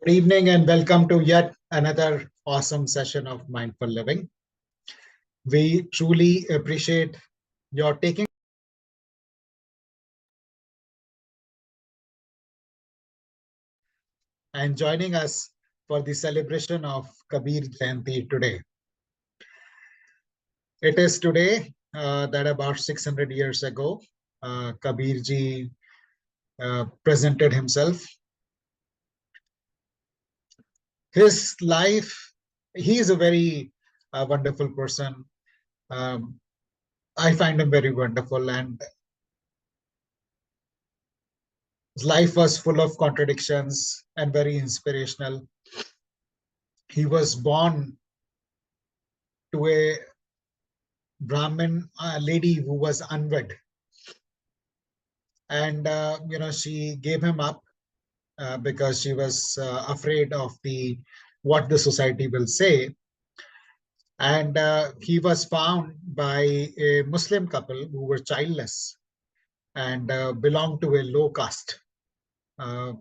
Good evening and welcome to yet another awesome session of Mindful Living. We truly appreciate your taking and joining us for the celebration of Kabir Jayanti today. It is today that about 600 years ago, Kabir ji presented himself. His life, he is a very wonderful person. Um, I find him very wonderful, and his life was full of contradictions and very inspirational. He was born to a Brahmin lady who was unwed, and she gave him up because she was afraid of the what the society will say. And he was found by a Muslim couple who were childless and belonged to a low caste.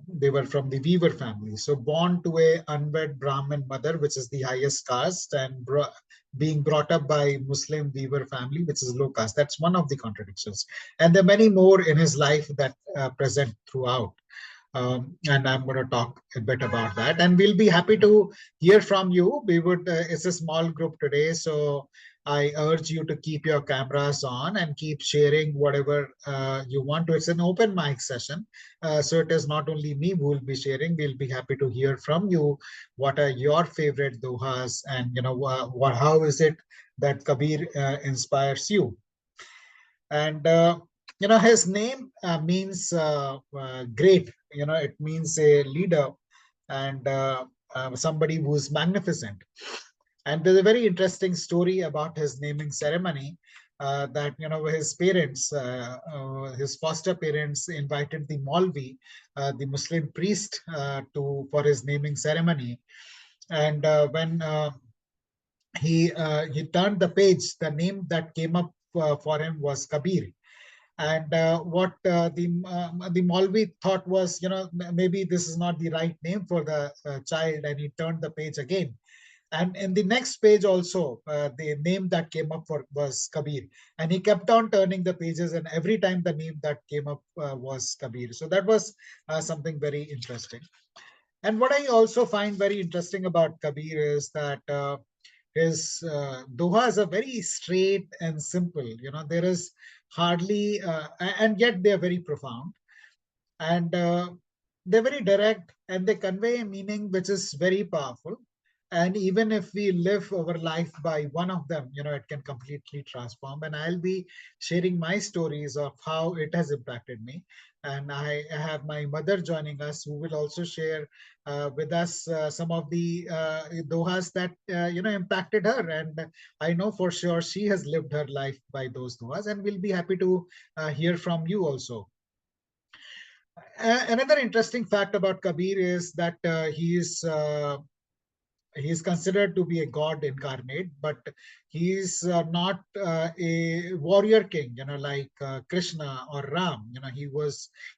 They were from the weaver family. So born to a unwed Brahmin mother, which is the highest caste, and being brought up by Muslim weaver family, which is low caste. That's one of the contradictions. And there are many more in his life that present throughout. And I'm going to talk a bit about that. And we'll be happy to hear from you. It's a small group today, so I urge you to keep your cameras on and keep sharing whatever you want to. It's an open mic session, so it is not only me who will be sharing. We'll be happy to hear from you. What are your favorite dohas, and how is it that Kabir inspires you? And his name means great. It means a leader and somebody who's magnificent. And there's a very interesting story about his naming ceremony, that his parents, his foster parents, invited the Maulvi, the Muslim priest, to for his naming ceremony. And when he turned the page, the name that came up for him was Kabir. And what the Maulvi thought was, maybe this is not the right name for the child, and he turned the page again. And in the next page also, the name that came up for was Kabir. And he kept on turning the pages, and every time the name that came up was Kabir. So that was something very interesting. And what I also find very interesting about Kabir is that his dohas are very straight and simple. There is hardly, and yet they are very profound. And they're very direct, and they convey a meaning which is very powerful. And even if we live our life by one of them, it can completely transform. And I'll be sharing my stories of how it has impacted me. And I have my mother joining us, who will also share with us some of the dohas that impacted her. And I know for sure she has lived her life by those dohas, and we'll be happy to hear from you also. Another interesting fact about Kabir is that he is considered to be a god incarnate, but he is not a warrior king, like Krishna or Ram.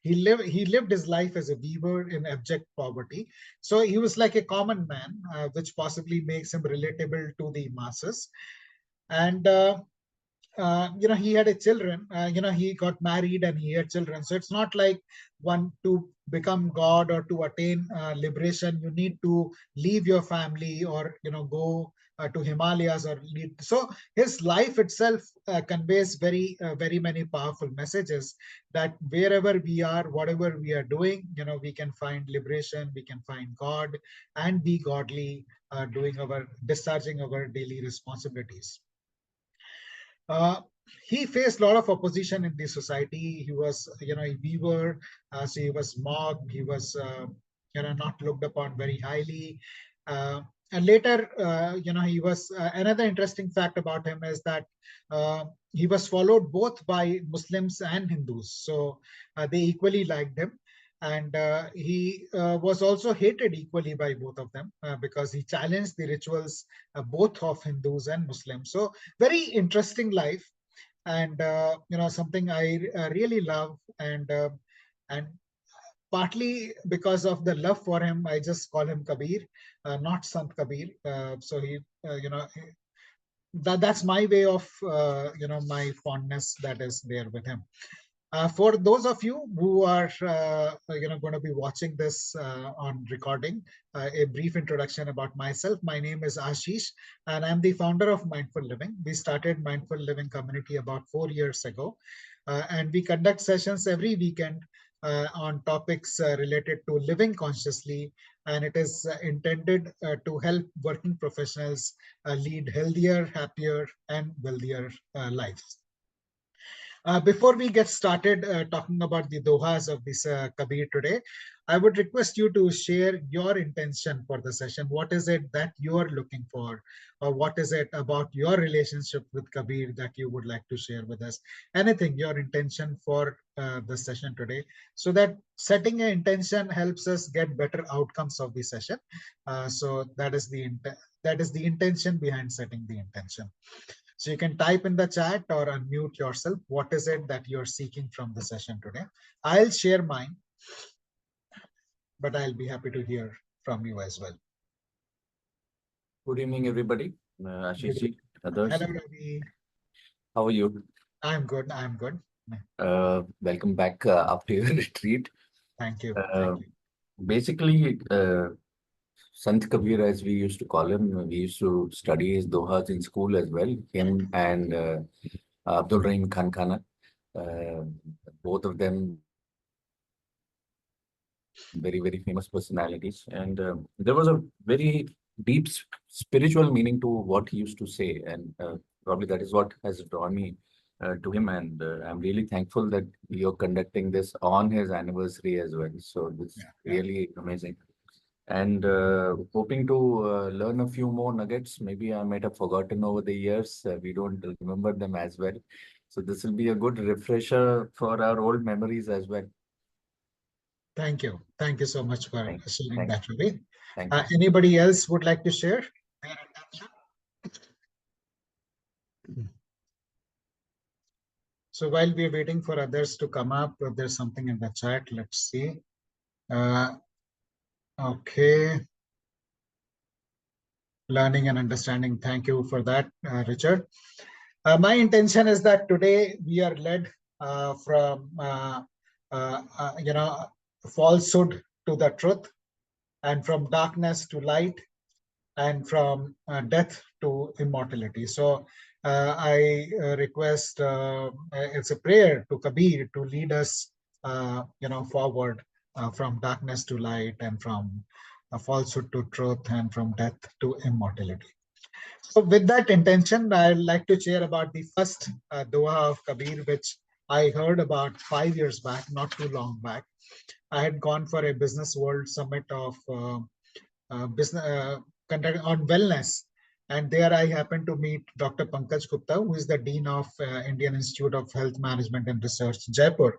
He lived his life as a weaver in abject poverty. So he was like a common man, which possibly makes him relatable to the masses. And he had a children. He got married and he had children. So it's not like one to become God or to attain liberation, you need to leave your family or go to Himalayas or lead. So his life itself conveys very many powerful messages that wherever we are, whatever we are doing, we can find liberation, we can find God, and be godly, discharging our daily responsibilities. Uh, he faced a lot of opposition in the society. He was, a weaver, so he was mocked. He was, not looked upon very highly. And later, he was. Another interesting fact about him is that he was followed both by Muslims and Hindus. So they equally liked him. And he was also hated equally by both of them because he challenged the rituals both of Hindus and Muslims. So very interesting life, and something I really love. And partly because of the love for him, I just call him Kabir, not Sant Kabir. So he, that's my way of, my fondness that is there with him. For those of you who are going to be watching this on recording, a brief introduction about myself. My name is Ashish, and I'm the founder of Mindful Living. We started Mindful Living community about 4 years ago, and we conduct sessions every weekend on topics related to living consciously, and it is intended to help working professionals lead healthier, happier, and wealthier lives. Before we get started talking about the dohas of this Kabir today, I would request you to share your intention for the session. What is it that you are looking for? Or what is it about your relationship with Kabir that you would like to share with us? Anything, your intention for the session today, so that setting an intention helps us get better outcomes of the session. So that is the intention behind setting the intention. So you can type in the chat or unmute yourself. What is it that you're seeking from the session today? I'll share mine, but I'll be happy to hear from you as well. Good evening, everybody. Ashish, others. Hello, Ravi. How are you? I'm good. I'm good. Welcome back after your retreat. Thank you. Thank you. Basically, Sant Kabir, as we used to call him, we used to study his dohas in school as well. Him and Abdul Rahim Khan Khana, both of them very, very famous personalities. And there was a very deep spiritual meaning to what he used to say. And probably that is what has drawn me to him. And I'm really thankful that you're conducting this on his anniversary as well. So this is really amazing. And hoping to learn a few more nuggets. Maybe I might have forgotten over the years. We don't remember them as well. So this will be a good refresher for our old memories as well. Thank you. Thank you so much for sharing that, Ravi. Thank you. Anybody else would like to share their intention? So while we're waiting for others to come up, if there's something in the chat, let's see. Okay. Learning and understanding. Thank you for that, Richard. My intention is that today we are led from, falsehood to the truth, and from darkness to light, and from death to immortality. So I request, it's a prayer to Kabir to lead us, forward from darkness to light, and from falsehood to truth, and from death to immortality. So with that intention, I'd like to share about the first Doha of Kabir, which I heard about 5 years back, not too long back. I had gone for a business world summit of business on wellness. And there I happened to meet Dr. Pankaj Gupta, who is the Dean of Indian Institute of Health Management and Research, Jaipur.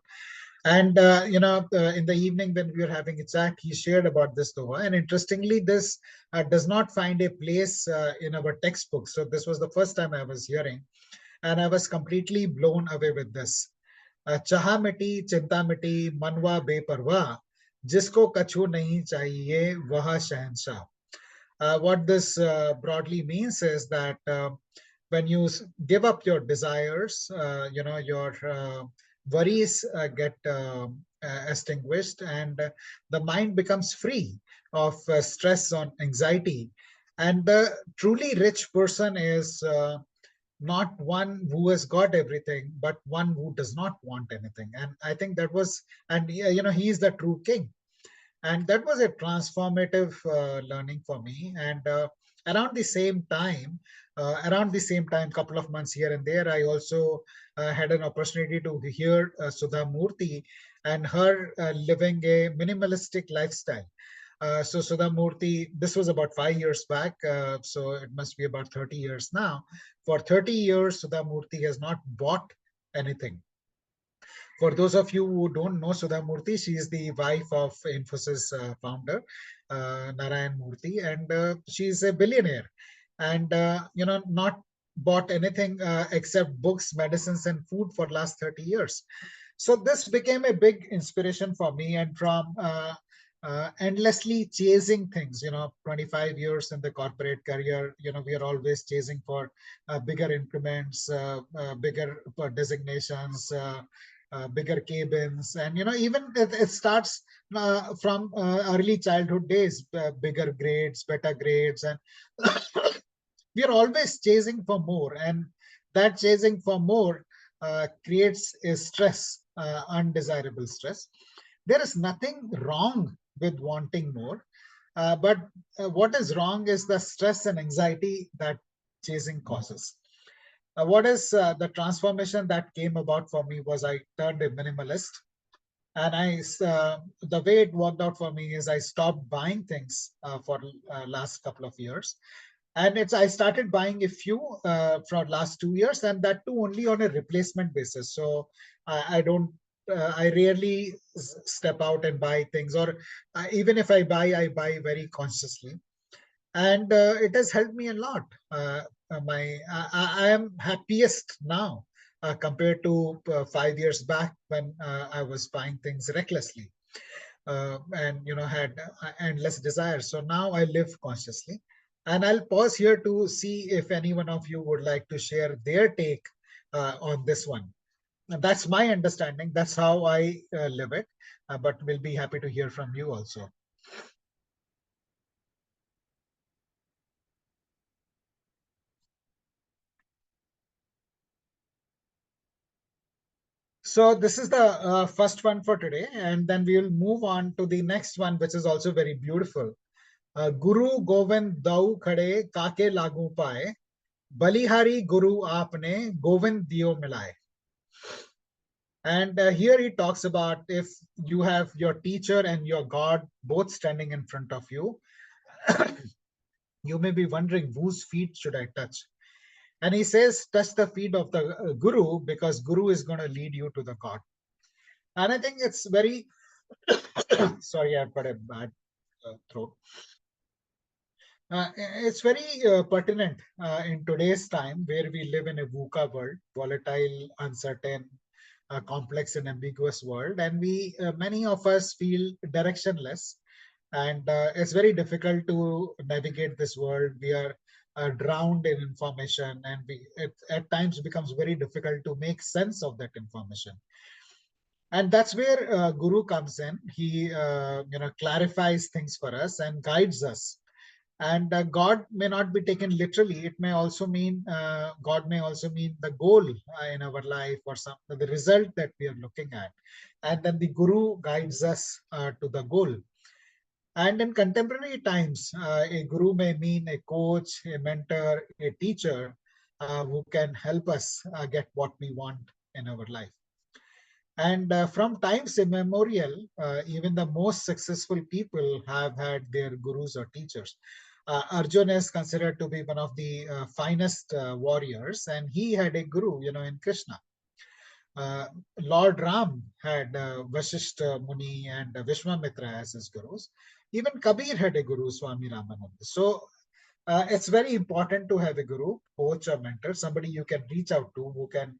And, in the evening when we were having a chat, he shared about this Doha. And interestingly, this does not find a place in our textbook. So this was the first time I was hearing. And I was completely blown away with this. Chaha miti, chinta miti, manwa beparwa, jisko kachu nahi chahiye, waha shahenshah. What this broadly means is that when you give up your desires, your worries get extinguished, and the mind becomes free of stress and anxiety. And the truly rich person is not one who has got everything, but one who does not want anything. And I think that was, and he is the true king. And that was a transformative learning for me. And around the same time, couple of months here and there, I also had an opportunity to hear Sudha Murthy and her living a minimalistic lifestyle. So Sudha Murthy, this was about 5 years back, so it must be about 30 years now. For 30 years, Sudha Murthy has not bought anything. For those of you who don't know Sudha Murthy, she is the wife of Infosys founder, Narayan Murthy, and she is a billionaire. And, not bought anything except books, medicines, and food for last 30 years. So this became a big inspiration for me. And from endlessly chasing things, 25 years in the corporate career, we are always chasing for bigger increments, bigger designations, bigger cabins. And, even it starts from early childhood days, bigger grades, better grades. And we are always chasing for more. And that chasing for more creates a stress, undesirable stress. There is nothing wrong with wanting more, but what is wrong is the stress and anxiety that chasing causes. What is the transformation that came about for me was I turned a minimalist. And the way it worked out for me is I stopped buying things for last couple of years. And I started buying a few for last 2 years, and that too only on a replacement basis. So I don't, I rarely step out and buy things, or even if I buy very consciously. And it has helped me a lot. I am happiest now compared to 5 years back when I was buying things recklessly, and had endless desires. So now I live consciously. And I'll pause here to see if any one of you would like to share their take on this one. And that's my understanding. That's how I live it. But we'll be happy to hear from you also. So this is the first one for today, and then we will move on to the next one, which is also very beautiful. Guru Govind Dau Khade Kake Lagu Pae, Balihari Guru Aapne Govind Dio Milaye. And here he talks about if you have your teacher and your God both standing in front of you, you may be wondering whose feet should I touch? And he says, touch the feet of the Guru, because Guru is going to lead you to the God. And I think it's very, sorry, I've got a bad throat. It's very pertinent in today's time where we live in a VUCA world, volatile, uncertain, complex and ambiguous world. And many of us feel directionless. And it's very difficult to navigate this world. We are drowned in information, and it at times becomes very difficult to make sense of that information. And that's where Guru comes in. He clarifies things for us and guides us. And God may not be taken literally. It may also mean God may also mean the goal in our life, or the result that we are looking at. And then the Guru guides us to the goal. And in contemporary times, a guru may mean a coach, a mentor, a teacher who can help us get what we want in our life. And from times immemorial, even the most successful people have had their gurus or teachers. Arjuna is considered to be one of the finest warriors, and he had a guru, in Krishna. Uh, Lord Ram had Vashishta Muni and Vishwamitra as his gurus. Even Kabir had a guru, Swami Ramananda. So it's very important to have a guru, coach, or mentor, somebody you can reach out to who can,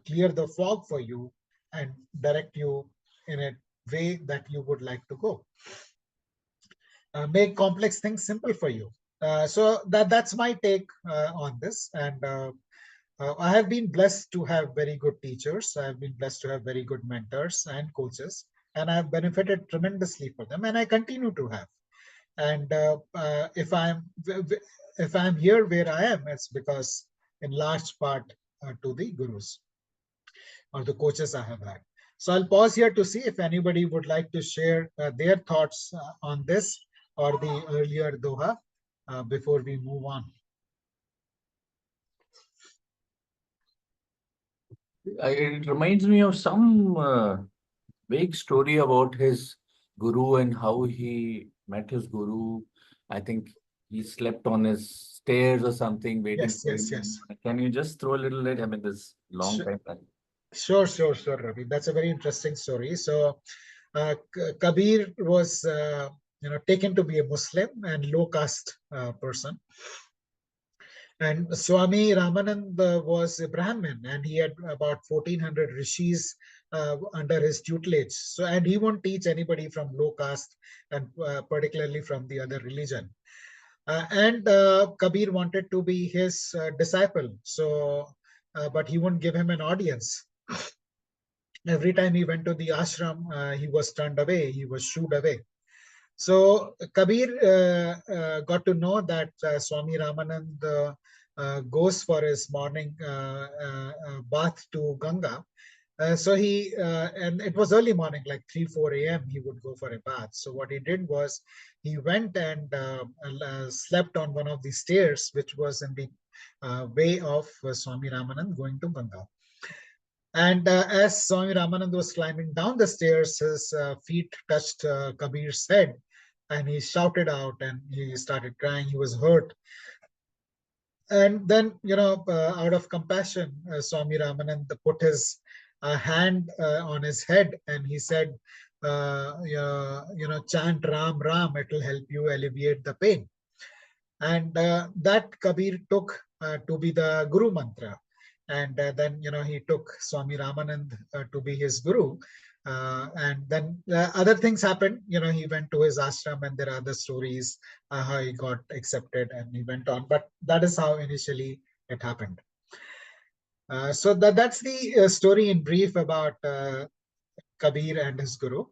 clear the fog for you and direct you in a way that you would like to go. Make complex things simple for you. So that's my take on this. And I have been blessed to have very good teachers. I have been blessed to have very good mentors and coaches, and I have benefited tremendously from them, and I continue to have. And if I'm here where I am, it's because in large part to the gurus or the coaches I have had. So I'll pause here to see if anybody would like to share their thoughts on this or the earlier Doha before we move on. It reminds me of some vague story about his guru and how he met his guru. I think he slept on his stairs or something, waiting Yes, for yes, him. yes. Can you just throw a little light? I mean, this long Sure, time back. sure, Ravi. That's a very interesting story. So Kabir was, taken to be a Muslim and low caste person. And Swami Ramanand was a Brahmin, and he had about 1400 rishis under his tutelage. So, and he won't teach anybody from low caste and particularly from the other religion. And Kabir wanted to be his disciple. So, but he wouldn't give him an audience. Every time he went to the ashram, he was turned away, he was shooed away. So Kabir got to know that Swami Ramanand goes for his morning bath to Ganga. So he, and it was early morning, like 3, 4 a.m., he would go for a bath. So what he did was he went and slept on one of the stairs, which was in the way of Swami Ramanand going to Ganga. And as Swami Ramanand was climbing down the stairs, his feet touched Kabir's head, and he shouted out and he started crying. He was hurt. And then, out of compassion, Swami Ramanand put his hand on his head and he said, chant Ram Ram, it will help you alleviate the pain. And that Kabir took to be the Guru mantra. And then, he took Swami Ramanand to be his guru. And then other things happened. He went to his ashram, and there are other stories how he got accepted and he went on. But that is how initially it happened. So that's the story in brief about Kabir and his guru.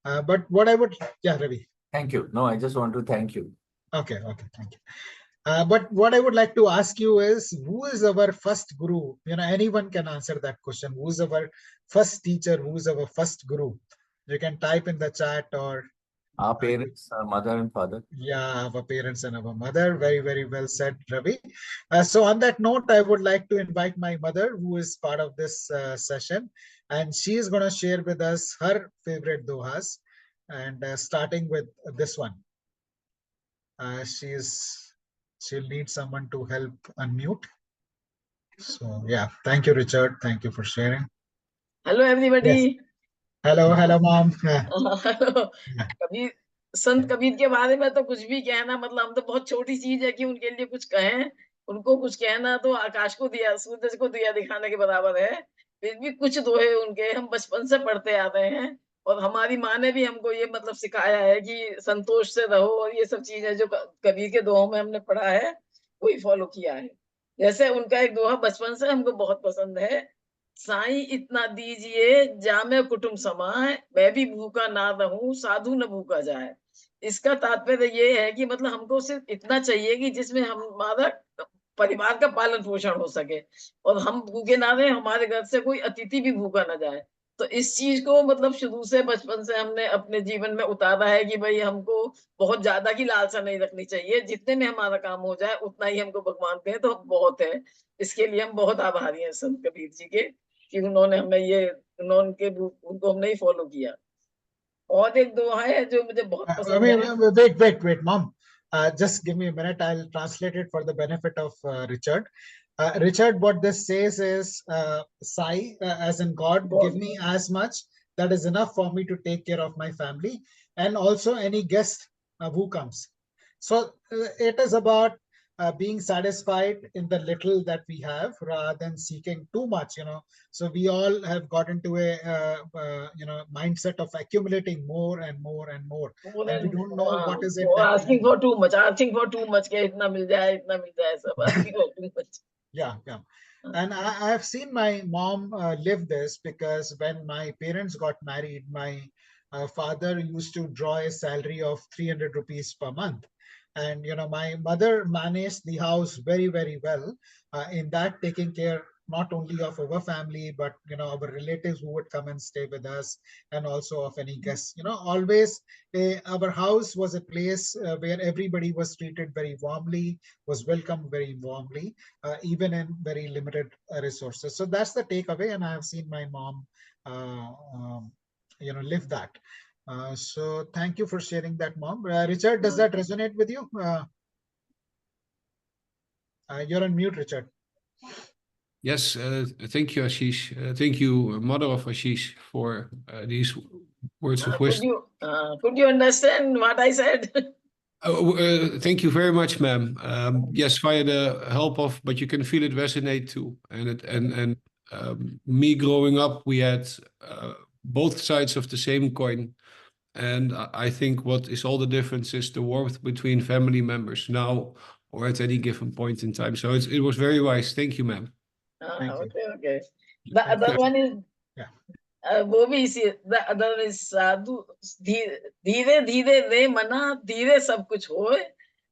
But what I would, yeah, Ravi. Thank you. No, I just want to thank you. Okay, thank you. But what I would like to ask you is, who is our first guru? Anyone can answer that question. Who is our first teacher? Who is our first guru? You can type in the chat or... Our parents, our mother and father. Yeah, our parents and our mother. Very, very well said, Ravi. So on that note, I would like to invite my mother, who is part of this session. And she is going to share with us her favorite dohas. And starting with this one. She'll need someone to help unmute. So yeah, thank you, Richard. Thank you for sharing. Hello, everybody. Yes. Hello, mom. Kabir संत कबीर के बारे में तो कुछ भी कहना, मतलब हम तो बहुत छोटी चीज है कि उनके लिए कुछ कहें। उनको कुछ कहना तो आकाश को दिया, सूरज को दिया दिखाने के बराबर है। फिर भी कुछ दोहे उनके हम बचपन से पढ़ते आ रहे हैं, और हमारी माँ ने भी हमको ये मतलब सिखाया है कि संतोष से रहो, और ये सब चीजें जो कबीर के दोहों में हमने पढ़ा है वही फॉलो किया है। जैसे उनका एक दोहा बचपन से हमको बहुत पसंद है, साईं इतना दीजिए जामे कुटुंब समाए, मैं भी भूखा ना रहूं साधु न भूखा जाए। इसका तात्पर्य ये है कि मतलब हमको सिर्फ इतना चाहिए कि जिसमें हमारा परिवार का पालन पोषण हो सके, और हम भूखे ना रहे, हमारे घर से कोई अतिथि भी भूखा ना जाए। तो इस चीज को मतलब शुरू से बचपन से हमने अपने जीवन में उतारा है कि भाई हमको बहुत ज्यादा की लालसा नहीं रखनी चाहिए, जितने में हमारा काम हो जाए उतना ही हमको भगवान दें तो बहुत है। इसके लिए हम बहुत आभारी हैं संत कबीर जी के कि उन्होंने हमें उनको हमने ही फॉलो किया। और एक दोहा है जो मुझे बहुत पसंद है। Wait, mom. Just give me a minute. I'll translate it for the benefit of Richard. Richard, what this says is, Sai, as in God, give me as much that is enough for me to take care of my family and also any guest who comes. So it is about being satisfied in the little that we have rather than seeking too much. So we all have got into a mindset of accumulating more and more and more, and we don't know what is it. Asking for too much, के इतना मिल जाए सब asking for too much. Yeah. And I have seen my mom live this, because when my parents got married, my father used to draw a salary of 300 rupees per month. And, my mother managed the house very, very well in that, taking care not only of our family, but, our relatives who would come and stay with us, and also of any guests. Always our house was a place where everybody was treated very warmly, was welcomed very warmly, even in very limited resources. So that's the takeaway. And I have seen my mom, live that. So thank you for sharing that, mom. Richard, does that resonate with you? You're on mute, Richard. Yes, thank you, Ashish. Thank you, mother of Ashish, for these words of wisdom. Could you understand what I said? Thank you very much, ma'am. Yes, via the help of, but you can feel it resonate too, and Me growing up, we had both sides of the same coin. And I think what is all the difference is the warmth between family members now or at any given point in time. So it was very wise. Thank you, ma'am. Thank you. Okay. The Thank other you. one is Yeah. वो भी इसी the other is साधु धीरे धीरे रे मना धीरे सब कुछ होए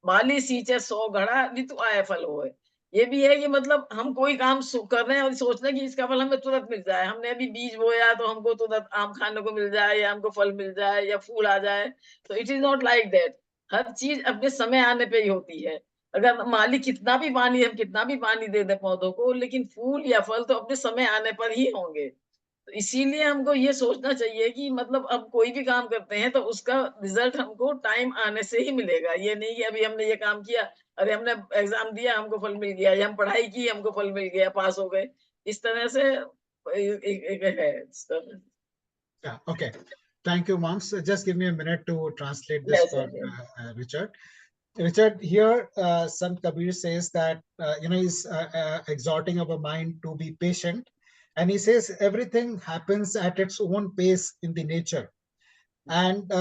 माली सींचे 100 घड़ा ऋतु आए फल होए। ये भी है कि मतलब हम कोई काम कर रहे हैं और सोच रहे हैं कि इसका फल हमें तुरंत मिल जाए। हमने अभी बीज बोया तो हमको तुरंत आम खाने को मिल जाए या हमको फल मिल जाए या फूल आ जाए। तो it is not like that. हर चीज अपने समय आने पे ही होती है। अगर माली कितना भी पानी दे दे पौधों को, लेकिन फूल या फल तो अपने समय आने पर ही होंगे। तो इसीलिए हमको ये सोचना चाहिए कि मतलब अब कोई भी काम करते हैं तो उसका रिजल्ट हमको टाइम आने से ही मिलेगा। ये नहीं कि अभी हमने ये काम किया, अरे हमने एग्जाम दिया हमको फल मिल गया, या हम पढ़ाई की हमको फल मिल गया, पास हो गए। इस तरह से एक है। Yeah. Okay. Thank you, moms. Just give me a minute to translate this for Richard. Richard, here Sant Kabir says that he's exhorting our mind to be patient, and he says everything happens at its own pace in the nature. And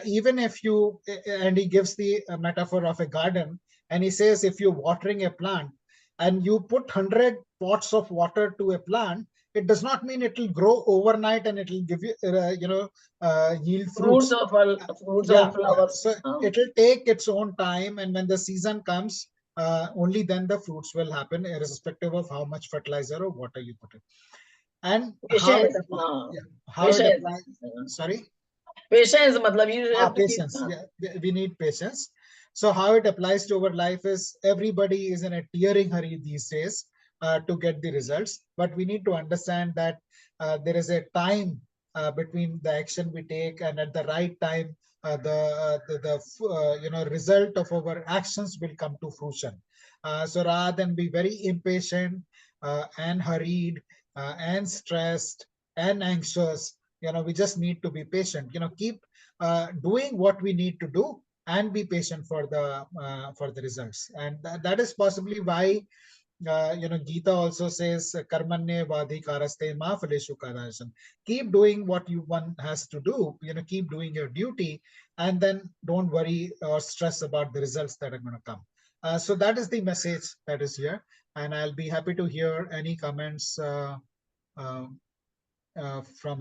even if you, and he gives the metaphor of a garden, and he says if you're watering a plant and you put 100 pots of water to a plant, it does not mean it will grow overnight and it will give you yield fruits. Fruits or flowers. So it will take its own time, and when the season comes, only then the fruits will happen, irrespective of how much fertilizer or water you put in. And how it applies. Sorry. Patience, matlab you have to patience. Yeah, we need patience. So how it applies to our life is everybody is in a tearing hurry these days to get the results, but we need to understand that there is a time between the action we take, and at the right time the result of our actions will come to fruition. So rather than be very impatient and hurried and stressed and anxious, we just need to be patient. Keep doing what we need to do and be patient for the results. And that is possibly why Gita also says karmanye vadhikaraste ma phaleshu kadarshan. Keep doing what one has to do. Keep doing your duty, and then don't worry or stress about the results that are going to come. So that is the message that is here, and I'll be happy to hear any comments from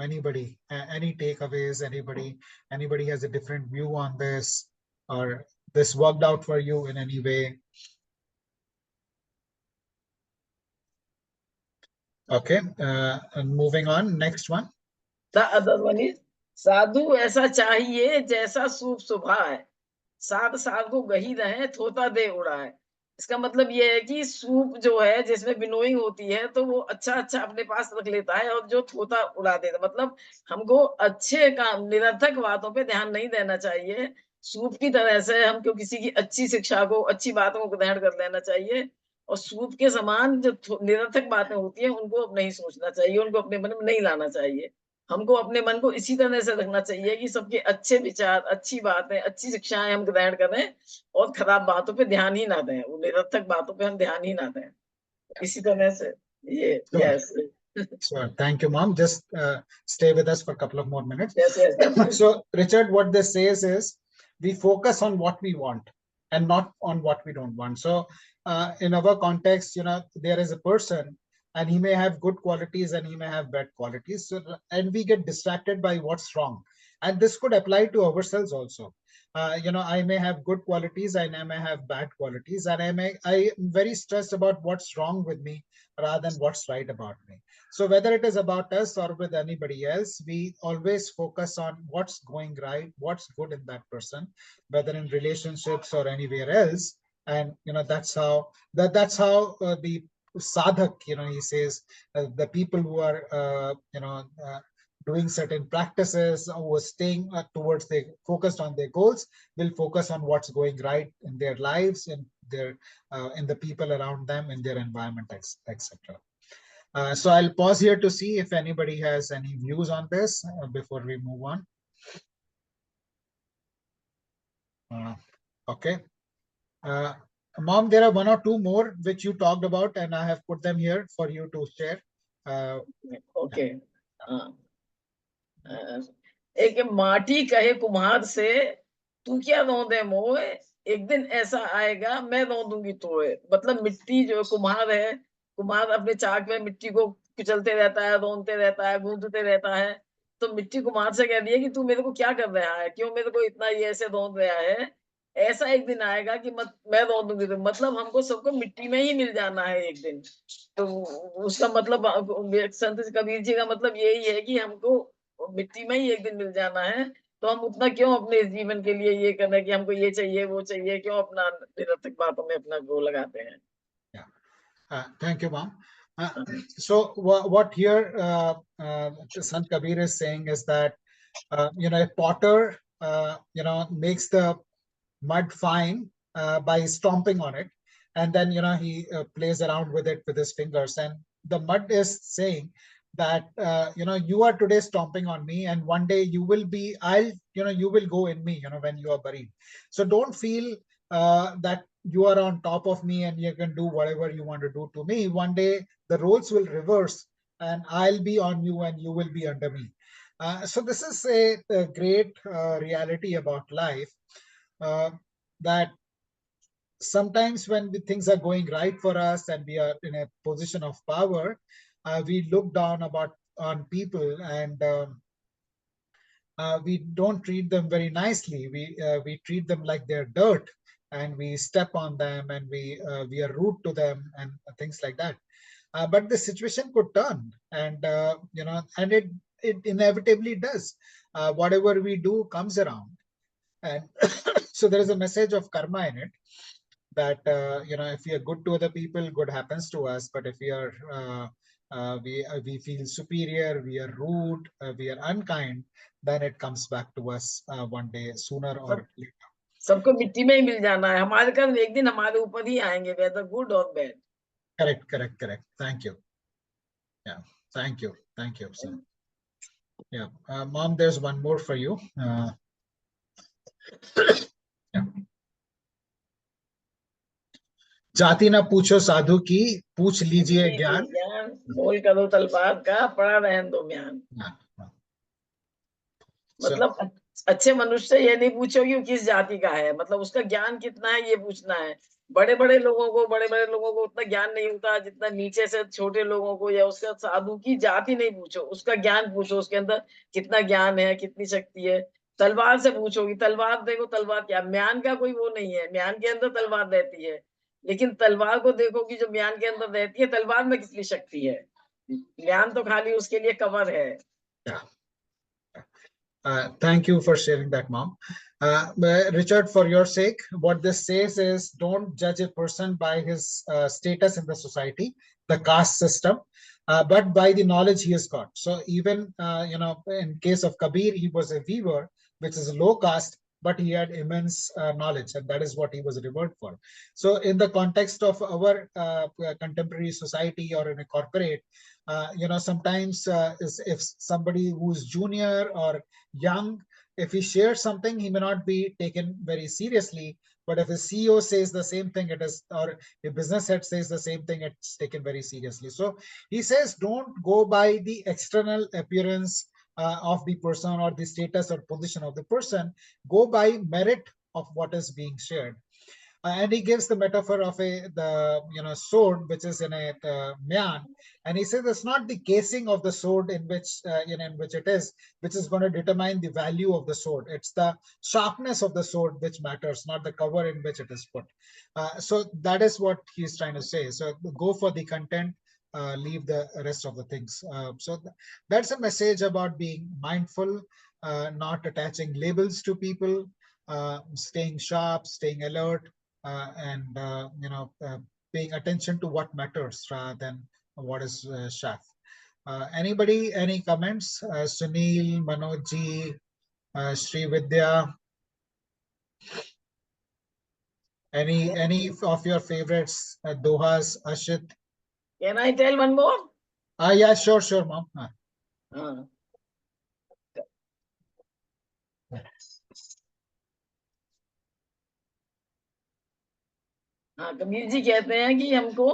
anybody, any takeaways, anybody has a different view on this, or this worked out for you in any way. Okay, and moving on, next one. The other one is साधु ऐसा चाहिए जैसा soup सुभा है, साध साध को गही रहे थोता दे उड़ाए। इसका मतलब ये है कि सूप जो है जिसमें विनोइंग होती है तो वो अच्छा अपने पास रख लेता है, और जो थोता उड़ा देता। मतलब हमको अच्छे काम, निरर्थक बातों पे ध्यान नहीं देना चाहिए। सूप की तरह से हमको किसी की अच्छी शिक्षा को, अच्छी बातों को ग्रहण कर लेना चाहिए, और सूप के समान जो निरर्थक बातें होती है उनको अब नहीं सोचना चाहिए, उनको अपने मन में नहीं लाना चाहिए। हमको अपने मन को इसी तरह से रखना चाहिए कि सबके अच्छे विचार, अच्छी बातें, अच्छी शिक्षाएं हम ग्रहण करें, और खराब बातों पे ध्यान ही ना दें, वो निरर्थक बातों पे हम ध्यान ही ना दें। इसी तरह से ये yes. Sure. Thank you, Mom. Just stay with us for a couple of more minutes. Yes. So, Richard, what this says is we focus on what we want and not on what we don't want. So, in our context, there is a person and he may have good qualities and he may have bad qualities. So, and we get distracted by what's wrong. And this could apply to ourselves also. I may have good qualities and I may have bad qualities, and I am very stressed about what's wrong with me rather than what's right about me. So whether it is about us or with anybody else, we always focus on what's going right, what's good in that person, whether in relationships or anywhere else. And that's how the sadhak, he says, the people who are doing certain practices, who are staying towards focused on their goals, will focus on what's going right in their lives, in the people around them, in their environment, etc. So I'll pause here to see if anybody has any views on this before we move on. Okay. Mom, there are one or two more which you talked about, and I have put them here for you to share. Okay. हाँ। एक माटी कहे कुम्हार से, तू क्या रौंदे मोए, एक दिन ऐसा आएगा मैं रौंदूंगी तोए। मतलब मिट्टी जो कुम्हार है, कुम्हार अपने चाक में मिट्टी को कुचलते रहता है, रौंदते रहता है, गूंथते रहता है। तो मिट्टी कुम्हार से कह रही है कि तू मेरे को क्या कर रहा है, क्यों मेरे को इतना ये ऐसे रौंद रहा है। ऐसा एक दिन आएगा कि मैं रौंदूंगी तो, मतलब हमको सबको मिट्टी में ही मिल जाना है एक दिन। तो उसका मतलब संत कबीर जी का मतलब यही है कि हमको मिट्टी में ही एक दिन मिल जाना है। तो हम उतना क्यों अपने इस जीवन के लिए ये करना है कि हमको ये चाहिए वो चाहिए, क्यों अपना निरर्थक बातों में अपना वो लगाते हैं। Thank you, Mom. So what here Sant Kabir is saying is that a potter makes the mud fine by stomping on it, and then he plays around with it with his fingers, and the mud is saying that you are today stomping on me, and one day you will be, you will go in me, when you are buried. So don't feel that you are on top of me and you can do whatever you want to do to me. One day the roles will reverse, and I'll be on you and you will be under me. So this is a great reality about life, that sometimes when things are going right for us and we are in a position of power, we look down on people, and we don't treat them very nicely. We treat them like they're dirt, and we step on them, and we are rude to them and things like that. But the situation could turn, and and it inevitably does. Whatever we do comes around, and so there is a message of karma in it, that if we are good to other people, good happens to us. But if we are we feel superior, we are rude, we are unkind, then it comes back to us one day, sooner or later. सबको मिट्टी में ही मिल जाना है, हमारे कर्म एक दिन हमारे ऊपर ही आएंगे, वेदर गुड और bad. Correct. Thank you. Yeah, thank you, sir. Yeah, Mom, there's one more for you. Yeah. जाति ना पूछो साधु की, पूछ लीजिए ज्ञान। बोल करो तलवार का, पड़ा रहन दो म्यान। मतलब अच्छे मनुष्य से ये नहीं पूछो कि किस जाति का है, मतलब उसका ज्ञान कितना है ये पूछना है। बड़े बड़े लोगों को उतना ज्ञान नहीं होता जितना नीचे से छोटे लोगों को, या उसका साधु की जाति नहीं पूछो, उसका ज्ञान पूछो, उसके अंदर कितना ज्ञान है, कितनी शक्ति है। तलवार से पूछोगी, तलवार देखो, तलवार क्या, म्यान का कोई वो नहीं है, म्यान के अंदर तलवार रहती है, लेकिन तलवार को देखोगी जो म्यान के अंदर रहती है, तलवार में कितनी शक्ति है। म्यान तो खाली उसके लिए कवर है। Thank you for sharing that, Mom. Richard, for your sake, what this says is, don't judge a person by his status in the society, the caste system, but by the knowledge he has got. So even, in case of Kabir, he was a weaver, which is low caste, but he had immense knowledge, and that is what he was revered for. So in the context of our contemporary society or in a corporate, sometimes if somebody who's junior or young, if he shares something, he may not be taken very seriously. But if a CEO says the same thing, it is, or a business head says the same thing, it's taken very seriously. So he says, don't go by the external appearance of the person or the status or position of the person. Go by merit of what is being shared. And he gives the metaphor of the sword, which is in a myan, and he says it's not the casing of the sword in which it is, which is going to determine the value of the sword. It's the sharpness of the sword which matters, not the cover in which it is put. So that is what he's trying to say. So go for the content, leave the rest of the things. So that's a message about being mindful, not attaching labels to people, staying sharp, staying alert, and paying attention to what matters rather than what is chaff. Anybody, any comments? Sunil, Manojji, Sri Vidya, any of your favorites? Dohas, Ashit? Can I tell one more? Yeah, sure, Mom. हाँ, कबीर जी कहते हैं कि हमको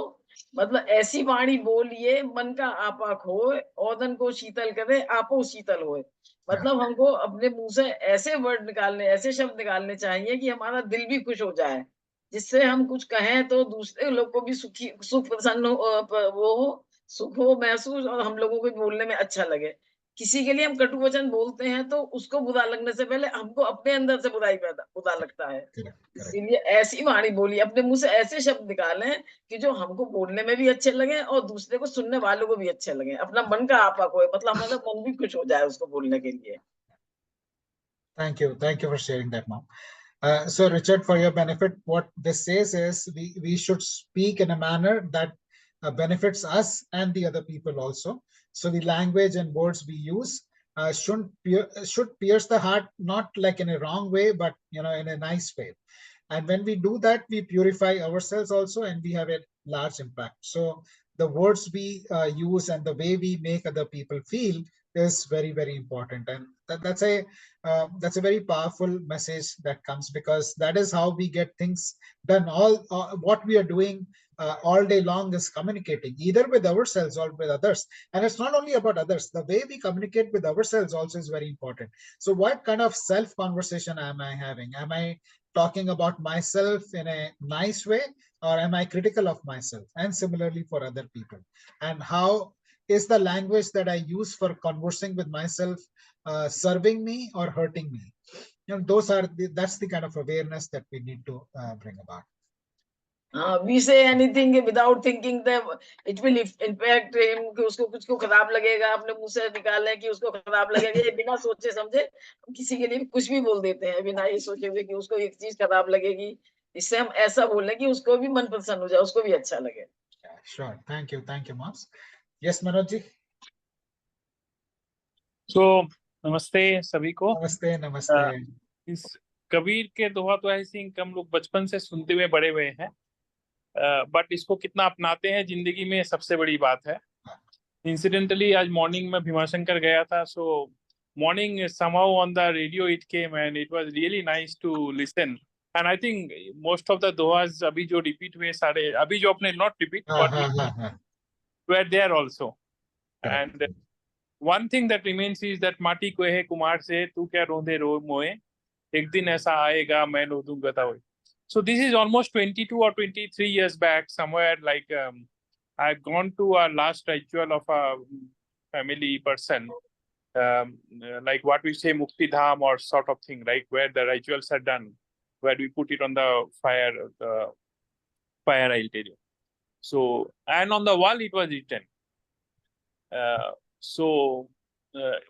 मतलब ऐसी वाणी बोलिए मन का आपा खोए, औदन को शीतल करे आपो शीतल होए। मतलब हमको अपने मुंह से ऐसे वर्ड निकालने, ऐसे शब्द निकालने चाहिए कि हमारा दिल भी खुश हो जाए, जिससे हम कुछ कहें तो दूसरे लोग को भी सुख प्रसन्न हो, वो हो, सुख हो महसूस, और हम लोगों को भी बोलने में अच्छा लगे। किसी के लिए हम कटु वचन बोलते हैं तो उसको बुरा लगने से पहले हमको अपने अंदर से बुरा लगता है। इसीलिए ऐसी वाणी बोलिए, अपने मुंह से ऐसे शब्द निकालें कि जो हमको बोलने में भी अच्छे लगे और दूसरे को सुनने वालों को भी अच्छे लगे। अपना मन का आपा खोए, मतलब हमारा मन भी खुश हो जाए उसको बोलने के लिए। Thank you for sharing that, Mom. So, Richard, for your benefit, what this says is we should speak in a manner that benefits us and the other people also. So, the language and words we use should pierce the heart, not like in a wrong way, but in a nice way. And when we do that, we purify ourselves also, and we have a large impact. So, the words we use and the way we make other people feel is very, very important, and that's a very powerful message that comes, because that is how we get things done. All what we are doing all day long is communicating either with ourselves or with others. And it's not only about others, the way we communicate with ourselves also is very important. So what kind of self conversation am I having? Am I talking about myself in a nice way, or am I critical of myself? And similarly for other people. And how is the language that I use for conversing with myself serving me or hurting me? That's the kind of awareness that we need to bring about. We say anything without thinking that it will impact him, कि उसको कुछ को खराब लगेगा, अपने मुंह से निकालें कि उसको खराब लगेगा, ये बिना सोचे समझे हम किसी के लिए कुछ भी बोल देते हैं बिना ये सोचे हुए कि उसको एक चीज खराब लगेगी। इससे हम ऐसा बोलें कि उसको भी मन प्रसन्न हो जाए, उसको भी अच्छा लगे। Sure. Thank you, Moms. Yes, Manoj ji. So, नमस्ते सभी को। नमस्ते। इस कबीर के दोहा तो आई थिंक हम लोग बचपन से सुनते हुए बड़े हुए हैं, बट इसको कितना अपनाते हैं जिंदगी में सबसे बड़ी बात है। इंसिडेंटली आज मॉर्निंग में भीमाशंकर गया था, सो morning somehow on the radio it came and it was really nice to listen. And I think most of the dohas अभी जो रिपीट हुए सारे, अभी जो अपने not repeat but were there also. And one thing that remains is that माटी को है कुमार से तू क्या रोंदे रो मोए, एक दिन ऐसा आएगा मैं रो दूंगा ताओ। So this is almost 22 or 23 years back, somewhere like I've gone to a last ritual of a family person, like what we say Mukti Dham or sort of thing, right, where the rituals are done, where we put it on the fire, I'll tell you. So, and on the wall it was written. So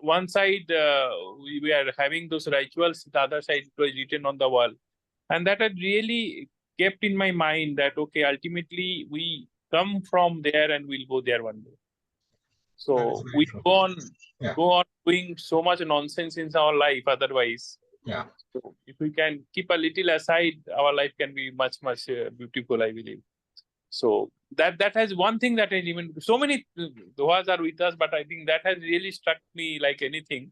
one side we are having those rituals, the other side it was written on the wall. And that had really kept in my mind that, okay, ultimately we come from there and we'll go there one day. So we go on doing so much nonsense in our life otherwise. Yeah. So if we can keep a little aside, our life can be much, much beautiful, I believe. So that has one thing that has even, so many dohas are with us, but I think that has really struck me like anything.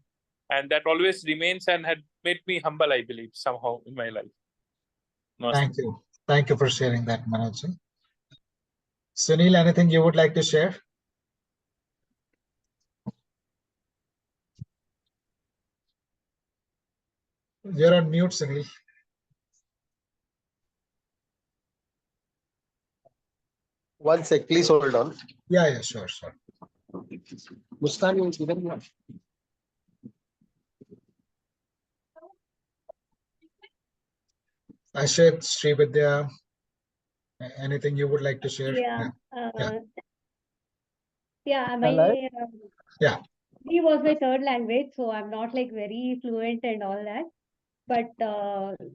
And that always remains and had made me humble, I believe, somehow in my life. Thank you. Thank you for sharing that, Manoj. Sunil, anything you would like to share? You're on mute, Sunil. One sec, please hold on. Yeah, sure. Muskan, you इधर ही are. Ashit, Srividya, anything you would like to share? Hindi was my third language, so I'm not like very fluent and all that. But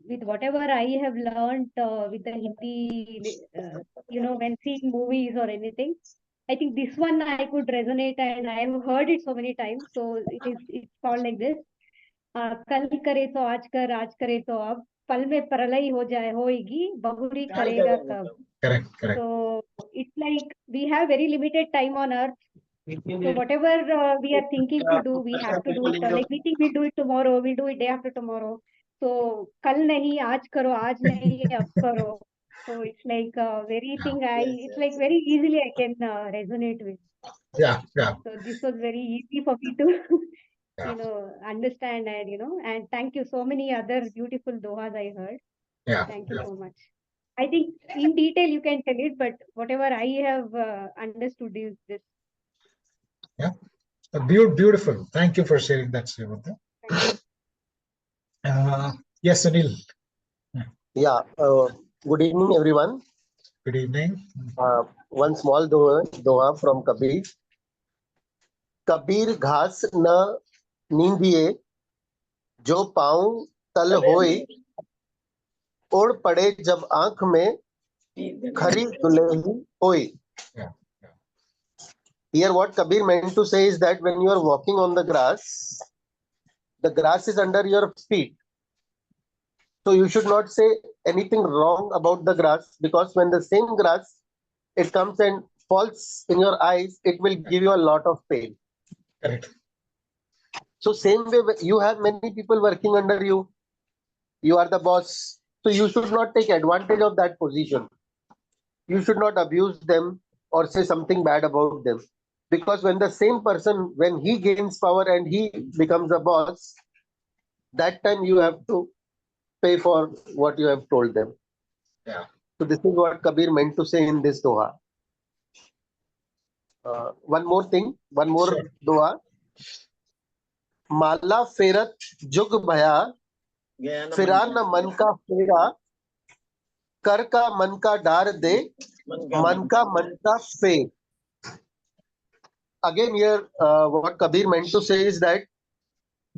with whatever I have learned with the Hindi, when seeing movies or anything, I think this one I could resonate, and I have heard it so many times. So it's called like this: कल करे तो आज करे तो अब, पल में प्रलय हो जाए होएगी, बहुरी करेगा कब. Correct. So it's like we have very limited time on earth. So whatever we are thinking to do, we have to do it. Like we think we'll do it tomorrow, we'll do it day after tomorrow. So कल नहीं आज करो, आज नहीं अब करो. So it's like very Yeah. thing Yes, it's yes. like very easily I can resonate with. Yeah, yeah, So this was very easy for me to, yeah, understand and, and thank you. So many other beautiful dohas I heard. yeah, Thank you yeah, so much. I think in detail you can tell it, but whatever I have understood is this. yeah. Beautiful. Thank you for sharing that, Srivatha. Thank you. Yes, Anil. Yeah. Good evening, everyone. Good evening. One small doha from Kabir. Kabir घास न नींदिए जो पाँव तल होए ओढ़ पड़े जब आंख में खरी दुल्हन होए. Yeah, Here what Kabir meant to say is that when you are walking on the grass is under your feet. So you should not say anything wrong about the grass, because when the same grass it comes and falls in your eyes, it will give you a lot of pain. correct. So same way you have many people working under you. You are the boss. So you should not take advantage of that position. You should not abuse them or say something bad about them. Because when the same person, when he gains power and he becomes a boss, that time you have to pay for what you have told them. Yeah, So this is what Kabir meant to say in this doha. One more thing, one more sure. doha. माला फेरत जुग भया फिरा न मन का फेरा कर का मन का डार दे मन का फेर. Again here what Kabir meant to say is that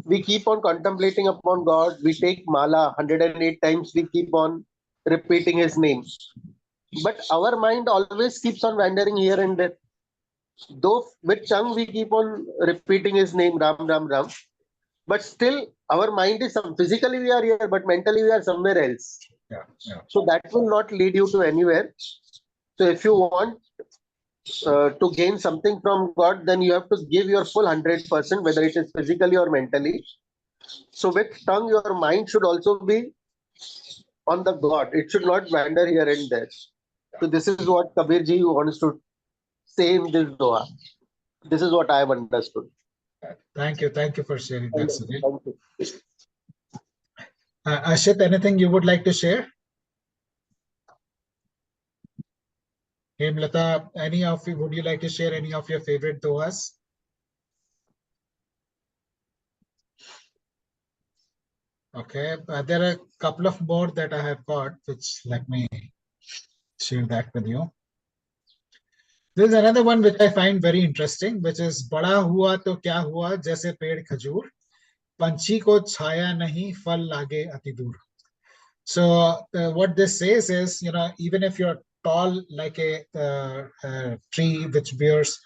we keep on contemplating upon God, we take mala 108 times, we keep on repeating his name, but our mind always keeps on wandering here and there. Though with tongue we keep on repeating his name, Ram Ram Ram, but still our mind is physically we are here, but mentally we are somewhere else. Yeah, yeah, So that will not lead you to anywhere. So if you want to gain something from God, then you have to give your full 100%, whether it is physically or mentally. So with tongue, your mind should also be on the God. It should not wander here and there. So this is what Kabir ji wants to say in this doha. This is what I have understood. Thank you. Thank you for sharing that, Sunil. Thank you. Ashit, anything you would like to share? Hemlata, any of you, would you like to share any of your favorite dohas? Okay, there are a couple of more that I have got, which let me share that with you. There's another one which I find very interesting, which is बड़ा हुआ तो क्या हुआ जैसे पेड़ खजूर पंछी को छाया नहीं फल लागे अति दूर. So what this says is, even if you're tall like a tree which bears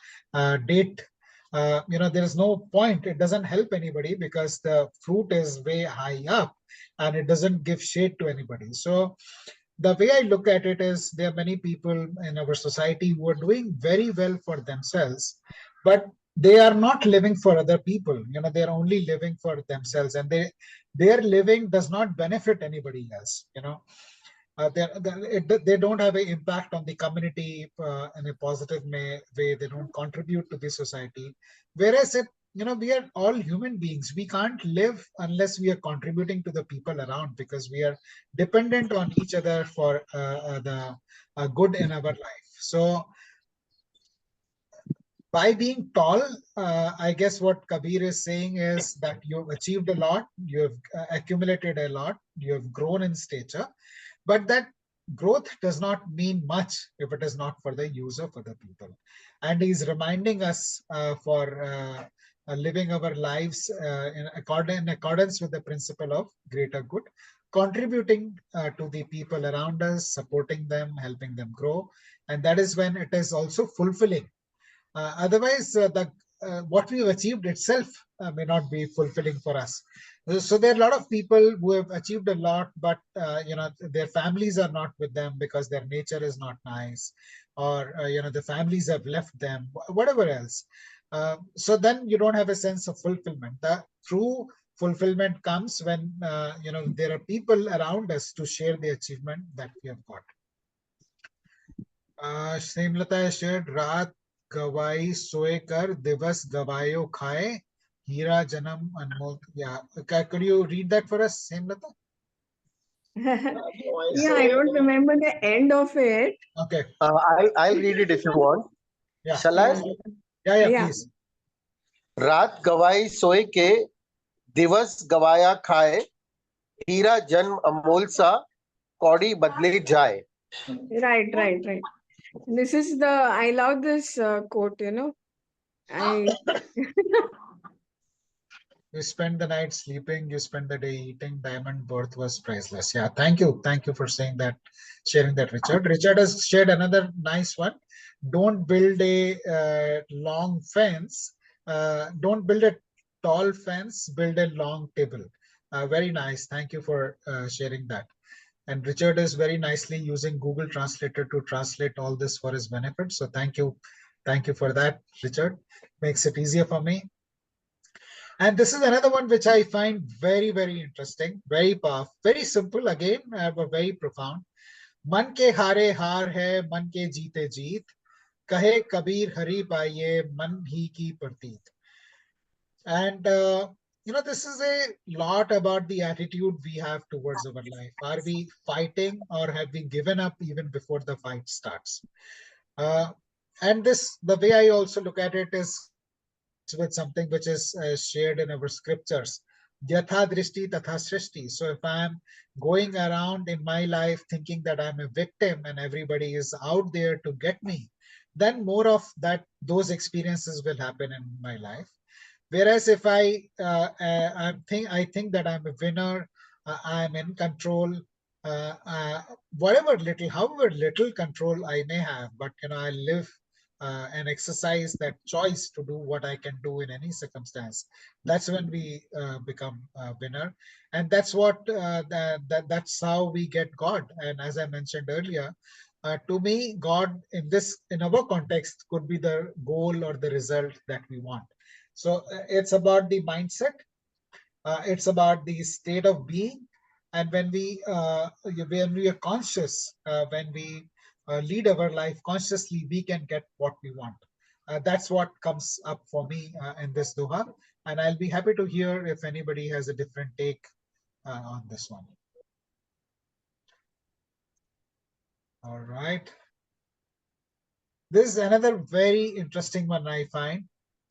date, there is no point. It doesn't help anybody because the fruit is way high up and it doesn't give shade to anybody. So the way I look at it is there are many people in our society who are doing very well for themselves, but they are not living for other people. They're only living for themselves, and their living does not benefit anybody else. They don't have an impact on the community in a positive way. They don't contribute to the society. Whereas we are all human beings. We can't live unless we are contributing to the people around, because we are dependent on each other for the good in our life. So by being tall, I guess what Kabir is saying is that you've achieved a lot, you've accumulated a lot, you have grown in stature, but that growth does not mean much if it is not for the use of other people. And he's reminding us for living our lives in accordance with the principle of greater good, contributing to the people around us, supporting them, helping them grow. And that is when it is also fulfilling. Otherwise, what we've achieved itself may not be fulfilling for us. So there are a lot of people who have achieved a lot, but their families are not with them because their nature is not nice, or the families have left them, whatever else. So then you don't have a sense of fulfillment. The true fulfillment comes when there are people around us to share the achievement that we have got. Snehamlata has shared Raat Gawai Soe Kar Divas Gavayo Khaye Hira Janam Anmol. Yeah. Could you read that for us, Snehamlata? Yeah, I don't remember the end of it. Okay. I'll read it if you want. Yeah. Shall I? Yeah, Yeah. please. रात गवाई सोए के दिवस गवाया खाए हीरा जन्म अमोल सा कौड़ी बदले जाए. Right. This is I love this quote, you know. You spend the night sleeping, you spend the day eating, diamond worth was priceless. Yeah, thank you. Thank you for saying that, sharing that, Richard. Richard has shared another nice one. Don't build a long fence. Don't build a tall fence, build a long table. Very nice. Thank you for sharing that. And Richard is very nicely using Google Translator to translate all this for his benefit. So thank you. Thank you for that, Richard. Makes it easier for me. And this is another one which I find very, very interesting, very powerful, very simple again, but very profound. Man ke hare haar hai, man ke jeete jeet. Kahe Kabir hari paiye, man hi ki prateet. And this is a lot about the attitude we have towards our life. Are we fighting or have we given up even before the fight starts? And the way I also look at it is with something which is shared in our scriptures. Yatha drishti tatha srishti. So if I'm going around in my life thinking that I'm a victim and everybody is out there to get me, then more of those experiences will happen in my life. Whereas if I think that I'm a winner, I'm in control, however little control I may have, but I live and exercise that choice to do what I can do in any circumstance. That's when we become a winner, and that's that's how we get God. And as I mentioned earlier, to me, God in our context could be the goal or the result that we want. So it's about the mindset. It's about the state of being, and when we are conscious, when we lead our life consciously, we can get what we want. That's what comes up for me in this doha, and I'll be happy to hear if anybody has a different take on this one. All right. This is another very interesting one I find.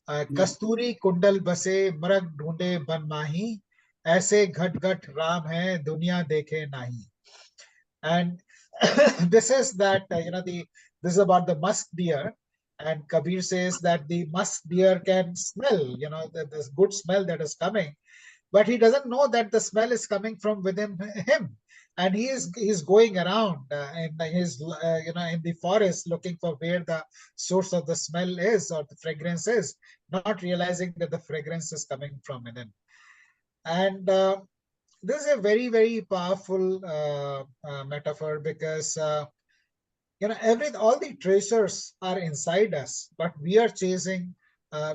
कस्तूरी कुंडल बसे मरग ढूंढे बन माही ऐसे घट घट राम है दुनिया देखे नाही. And this is this is about the musk deer, and Kabir says that the musk deer can smell this good smell that is coming, but he doesn't know that the smell is coming from within him, and he's going around in the forest looking for where the source of the smell is or the fragrance is, not realizing that the fragrance is coming from within. And this is a very, very powerful metaphor, because all the treasures are inside us, but we are chasing,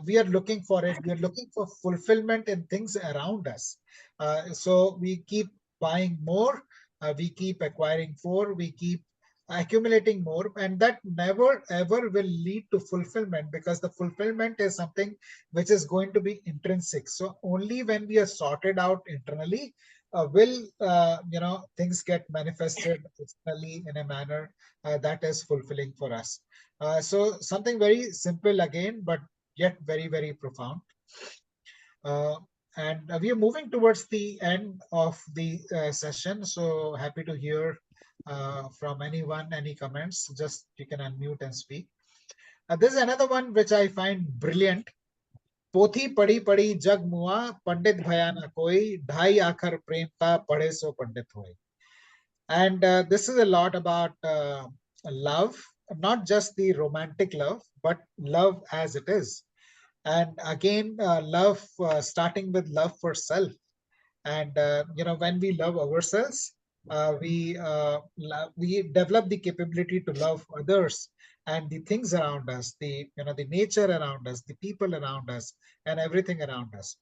we are looking for it. We are looking for fulfillment in things around us. So we keep buying more, we keep acquiring more, we keep accumulating more, and that never ever will lead to fulfillment, because the fulfillment is something which is going to be intrinsic. So only when we are sorted out internally will things get manifested externally in a manner that is fulfilling for us. So something very simple again, but yet very, very profound. And we are moving towards the end of the session. So happy to hear from anyone, any comments. Just you can unmute and speak. This is another one which I find brilliant. पोथी पढ़ी पढ़ी जग मुआ पंडित भया न कोई ढाई आखर प्रेम का पढ़े सो पंडित होए. And this is a lot about love, not just the romantic love, but love as it is. And again, love starting with love for self. And when we love ourselves, we develop the capability to love others and the things around us, the nature around us, the people around us, and everything around us.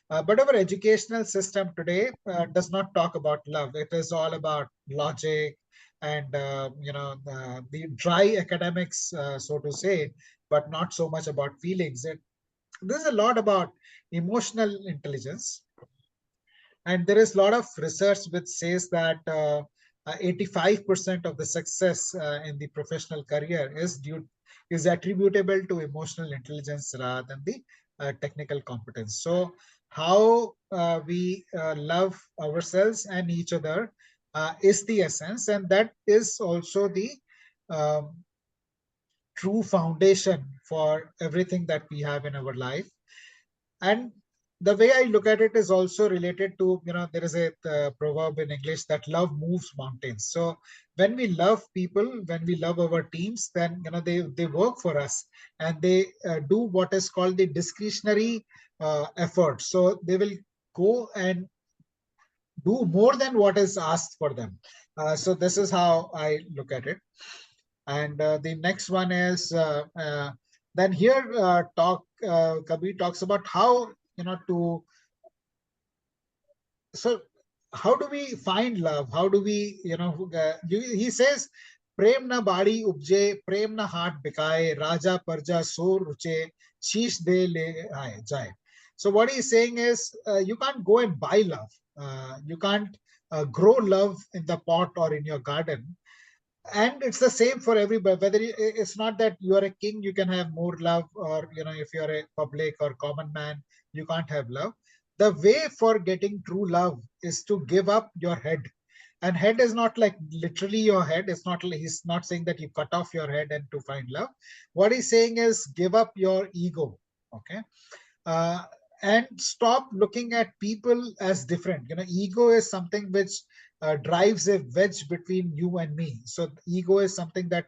But our educational system today does not talk about love. It is all about logic and the dry academics, so to say, but not so much about feelings. There's a lot about emotional intelligence, and there is a lot of research which says that 85% of the success in the professional career is attributable to emotional intelligence rather than the technical competence. So how we love ourselves and each other is the essence, and that is also the um, true foundation for everything that we have in our life. And the way I look at it is also related to, there is a proverb in English that love moves mountains. So when we love people, when we love our teams, then they work for us, and they do what is called the discretionary effort. So they will go and do more than what is asked for them. So this is how I look at it. And the next one is then here Kabir talks about how so how do we find love? How do we he says prem na badi upje, prem na haat bikaye, raja parja so ruche, sheesh de le jaye. So what he's saying is you can't go and buy love. You can't grow love in the pot or in your garden. And it's the same for everybody. Whether it's not that you are a king, you can have more love, or if you're a public or common man, you can't have love. The way for getting true love is to give up your head. And head is not like literally your head. It's not like, he's not saying that you cut off your head and to find love. What he's saying is give up your ego. Okay. uh, and stop looking at people as different. Ego is something which drives a wedge between you and me. So ego is something that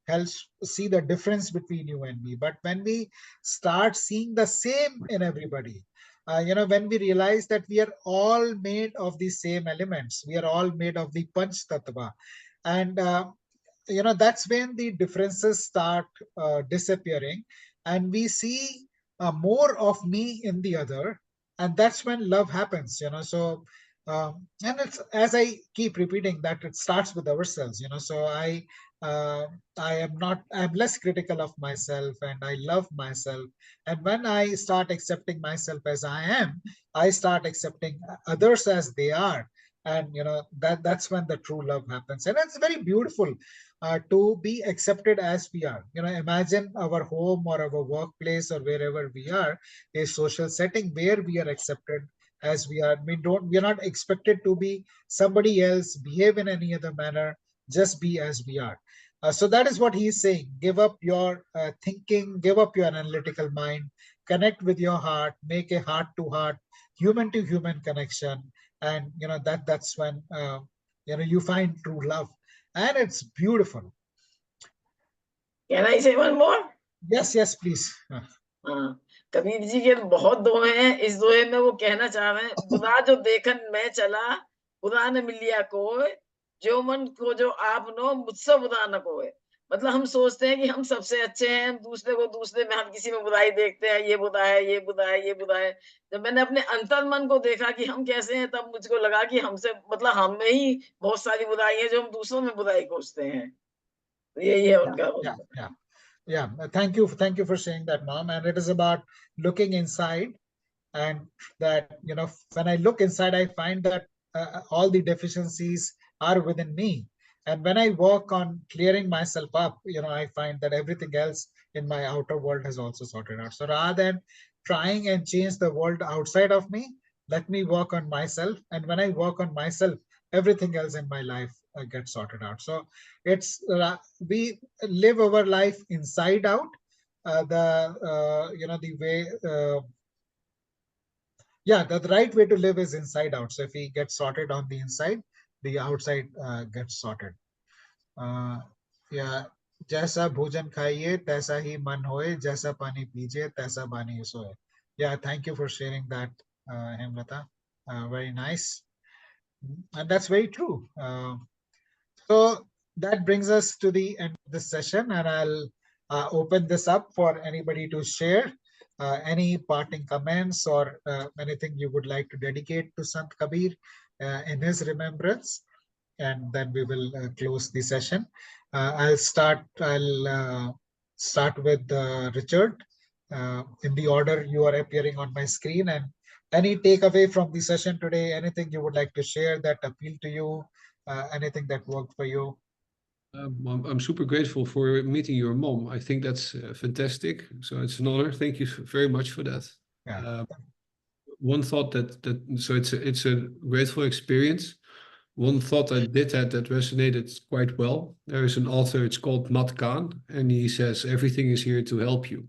helps see the difference between you and me. But when we start seeing the same in everybody, when we realize that we are all made of the same elements, we are all made of the panch tattva, and that's when the differences start disappearing, and we see more of me in the other, and that's when love happens. So and it's, as I keep repeating, that it starts with ourselves. So uh, I'm less critical of myself, and I love myself. And when I start accepting myself as I am, I start accepting others as they are. And that's when the true love happens. And it's very beautiful to be accepted as we are. Imagine our home or our workplace or wherever we are, a social setting where we are accepted as we are. We are not expected to be somebody else, behave in any other manner, just be as we are. So that is what he is saying. Give up your thinking, give up your analytical mind, connect with your heart, make a heart to heart, human to human connection. And that's when you find true love. And it's beautiful. Can I say one more? Yes, please. हाँ, कबीर जी के बहुत दोहे हैं। इस दोहे में वो कहना चाह रहे हैं, खुदा जो देखन मैं चला, खुदा न मिलिया कोई, जो मन को जो आप नो, मुझसे खुदा न कोई। मतलब हम सोचते हैं कि हम सबसे अच्छे हैं, हम दूसरे में हम किसी में बुराई देखते हैं, ये बुरा है, ये बुरा है, ये बुरा है। जब मैंने अपने अंतर मन को देखा कि हम कैसे हैं, तब मुझको लगा कि हमसे मतलब हम में ही बहुत सारी बुराई है, जो हम दूसरों में बुराई खोजते हैं। तो यही है उनका। Yeah. Thank you for saying that, Mom. And it is about looking inside, and that when I look inside, I find that all the deficiencies are within me. And when I work on clearing myself up, I find that everything else in my outer world has also sorted out. So rather than trying and change the world outside of me, let me work on myself. And when I work on myself, everything else in my life gets sorted out. So it's we live our life inside out. The way the right way to live is inside out. So if we get sorted on the inside, the outside gets sorted. जैसा भोजन खाइए तैसा ही मन होए, जैसा पानी पीजिए तैसा पानी सोए. Thank you for sharing that, Hemlata. Very nice. And that's very true. So that brings us to the end of this session, and I'll open this up for anybody to share. Any parting comments or anything you would like to dedicate to Sant Kabir in his remembrance? And then we will close the session. I'll start with Richard in the order you are appearing on my screen. And any takeaway from the session today, anything you would like to share that appealed to you, anything that worked for you? I'm super grateful for meeting your mom. I think that's fantastic. So it's an honor. Thank you very much for that. Yeah. One thought so it's a grateful experience. One thought I did that resonated quite well. There is an author, it's called Mat Khan, and he says, everything is here to help you.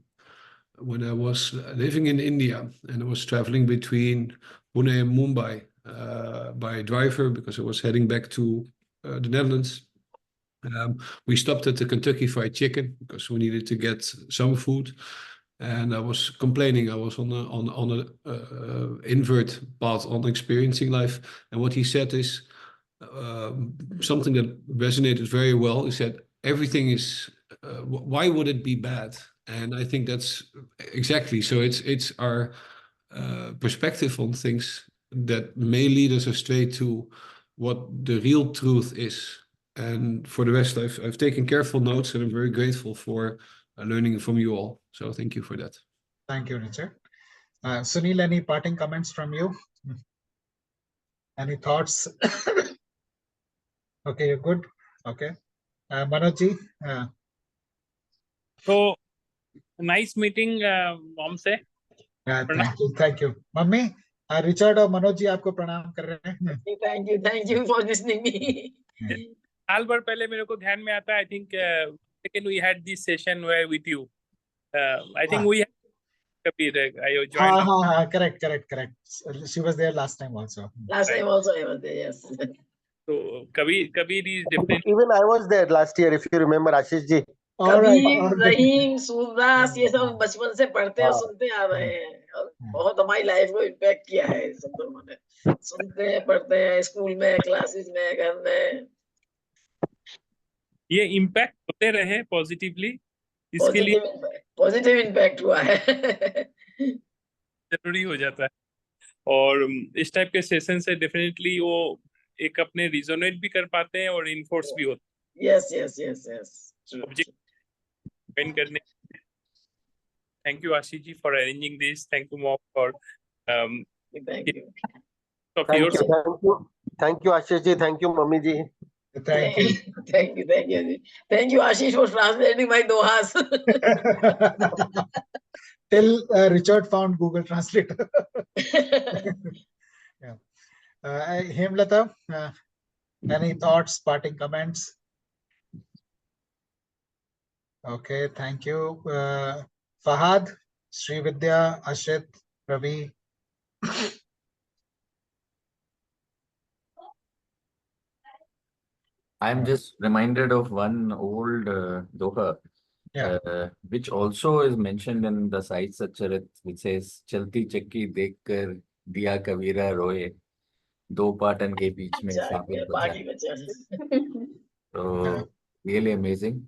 When I was living in India and I was traveling between Pune and Mumbai by driver because I was heading back to the Netherlands, we stopped at the Kentucky Fried Chicken because we needed to get some food. And I was complaining. I was on a invert path on experiencing life. And what he said is something that resonated very well. He said, everything is, why would it be bad? And I think that's exactly. So it's our perspective on things that may lead us astray to what the real truth is. And for the rest, I've taken careful notes, and I'm very grateful for learning from you all. So thank you for that. Thank you, Richard. Sunil, any parting comments from you? Any thoughts? Okay, you're good. Okay. Manojji? So nice meeting mom से. Thank you. Mummy, Richard और मनोज जी आपको प्रणाम कर रहे हैं. Thank you for listening me. साल भर पहले मेरे को ध्यान में आता है. I think second we had this session where with you. I think we had Kabir. I joined. Correct. She was there last time also. Last time also I was there. Yes. So Kabir is definitely. Even I was there last year, if you remember, Ashish ji. Kabir, रहीम, सूरदास, ये सब बचपन से पढ़ते हैं, सुनते आ रहे हैं और बहुत हमारी लाइफ को इम्पैक्ट किया है सब लोगों ने. सुनते हैं, पढ़ते हैं, स्कूल में, क्लासेस में, घर में. ये इम्पैक्ट होते रहे पॉजिटिवली. इसके लिए पॉजिटिव इम्पैक्ट हुआ है. जरूरी हो जाता है. और इस टाइप के सेशन से डेफिनेटली वो एक अपने रिजोनेट भी कर पाते हैं और इन्फोर्स भी होते हैं. यस. करने. Thank you Ashish ji for arranging this. Thank you mom for Thank you Ashish ji. Thank you Mummy ji. Thank you. Thank you Ashish for translating my dohas. Till Richard found Google Translator. Yeah. Hemlata, any thoughts, parting comments? Okay, thank you. Fahad, Srividya, Ashit, Ravi. I'm just reminded of one old doha, which also is mentioned in the Sai Satcharit, which says, Chalti chakki dekhkar diya kabira roye, do patan ke beech mein sabir bacha. So, really amazing.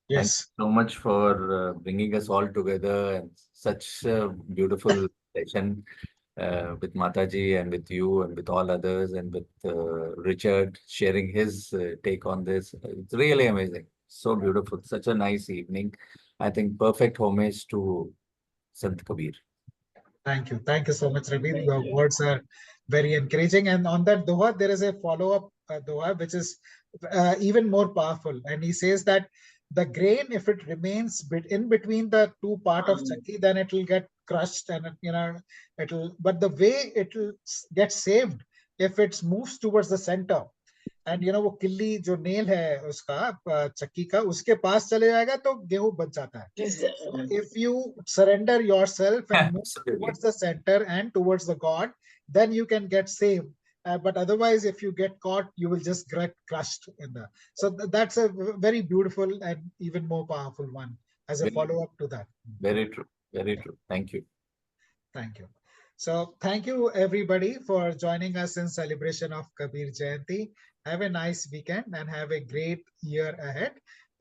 Yes. Thank you so much for bringing us all together and such a beautiful session with Mataji and with you and with all others and with Richard sharing his take on this. It's really amazing. So beautiful. Such a nice evening. I think perfect homage to Sant Kabir. Thank you. Thank you so much, Ravi. Your words are very encouraging. And on that doha, there is a follow-up doha, which is even more powerful. And he says that the grain, if it remains in between the two part of chakki, then it will get crushed and but the way it will get saved if it moves towards the center. And वो किल्ली जो nail है उसका चक्की का उसके पास चले जाएगा तो गेहूं बच जाता है. So if you surrender yourself and move towards the center and towards the God, then you can get saved. But otherwise, if you get caught, you will just get crushed in the. So that's a very beautiful and even more powerful one as a follow-up to that. Very true. Very true. Thank you. Thank you. So thank you everybody for joining us in celebration of Kabir Jayanti. Have a nice weekend and have a great year ahead.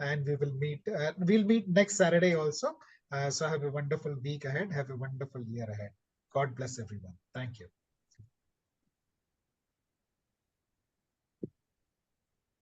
And we will meet. We'll meet next Saturday also So have a wonderful week ahead. Have a wonderful year ahead. God bless everyone. Thank you.